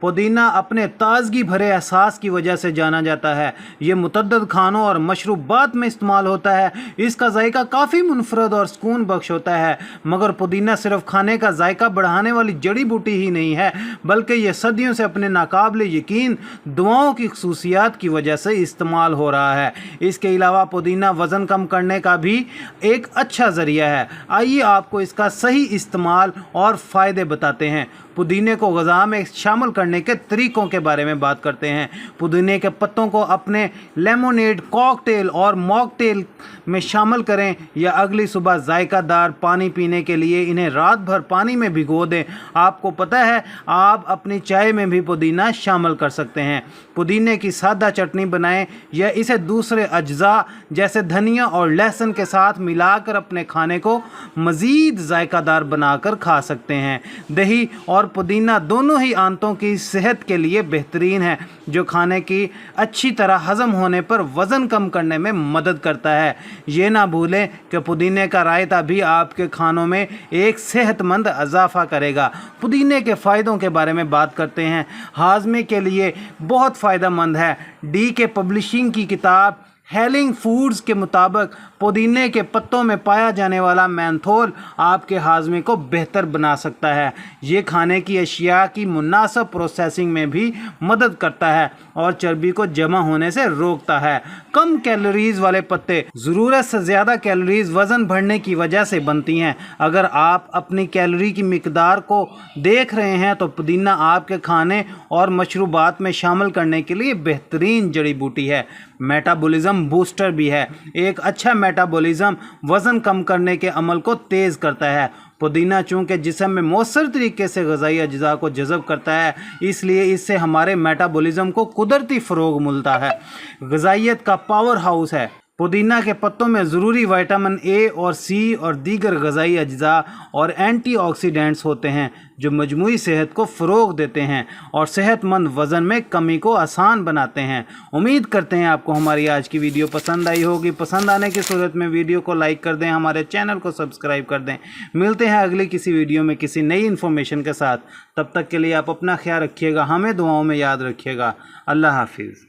पुदीना अपने ताजगी भरे एहसास की वजह से जाना जाता है। ये मुतअद्दिद खानों और मशरूबात में इस्तेमाल होता है। इसका जायका काफ़ी मुनफरद और सुकून बख्श होता है। मगर पुदीना सिर्फ खाने का जायका बढ़ाने वाली जड़ी बूटी ही नहीं है, बल्कि ये सदियों से अपने नाकाबिले यकीन दवाओं की खसूसियात की वजह से इस्तेमाल हो रहा है। इसके अलावा पुदीना वज़न कम करने का भी एक अच्छा ज़रिया है। आइए आपको इसका सही इस्तेमाल और फ़ायदे बताते हैं। पुदीने को ग़िज़ा में शामिल करने के तरीक़ों के बारे में बात करते हैं। पुदीने के पत्तों को अपने लेमोनेड, कॉकटेल और मॉकटेल में शामिल करें या अगली सुबह जायकादार पानी पीने के लिए इन्हें रात भर पानी में भिगो दें। आपको पता है, आप अपनी चाय में भी पुदीना शामिल कर सकते हैं। पुदीने की सादा चटनी बनाएं या इसे दूसरे अज्जा जैसे धनिया और लहसुन के साथ मिलाकर अपने खाने को मज़ीद जायकादार बनाकर खा सकते हैं। दही और पुदीना दोनों ही आंतों की सेहत के लिए बेहतरीन है, जो खाने की अच्छी तरह हज़म होने पर वज़न कम करने में मदद करता है। ये ना भूलें कि पुदीने का रायता भी आपके खानों में एक सेहतमंद इजाफ़ा करेगा। पुदीने के फ़ायदों के बारे में बात करते हैं। हाज़मे के लिए बहुत फ़ायदेमंद है। डी.के. पब्लिशिंग की किताब हेलिंग फूड्स के मुताबिक पुदीने के पत्तों में पाया जाने वाला मेंथोल आपके हाजमे को बेहतर बना सकता है। ये खाने की अशिया की मुनासिब प्रोसेसिंग में भी मदद करता है और चर्बी को जमा होने से रोकता है। कम कैलोरीज वाले पत्ते ज़रूरत से ज़्यादा कैलोरीज वज़न बढ़ने की वजह से बनती हैं। अगर आप अपनी कैलोरी की मिकदार को देख रहे हैं तो पुदीना आपके खाने और मशरूबात में शामिल करने के लिए बेहतरीन जड़ी बूटी है। मेटाबॉलिज्म बूस्टर भी है। एक अच्छा मेटाबॉलिज्म वज़न कम करने के अमल को तेज़ करता है। पुदीना चूँकि जिस्म में मौसर तरीके से ग़िज़ाई अज्जा को जज़ब करता है, इसलिए इससे हमारे मेटाबॉलिज्म को कुदरती फ़रोग़ मिलता है। ग़िज़ाइयत का पावर हाउस है। पुदीना के पत्तों में ज़रूरी विटामिन ए और सी और दीगर ग़िज़ाई अज्जा और एंटीऑक्सीडेंट्स होते हैं, जो मजमूई सेहत को फ़रोग़ देते हैं और सेहतमंद वज़न में कमी को आसान बनाते हैं। उम्मीद करते हैं आपको हमारी आज की वीडियो पसंद आई होगी। पसंद आने की सूरत में वीडियो को लाइक कर दें, हमारे चैनल को सब्सक्राइब कर दें। मिलते हैं अगली किसी वीडियो में किसी नई इन्फॉर्मेशन के साथ। तब तक के लिए आप अपना ख्याल रखिएगा, हमें दुआओं में याद रखिएगा। अल्लाह हाफिज़।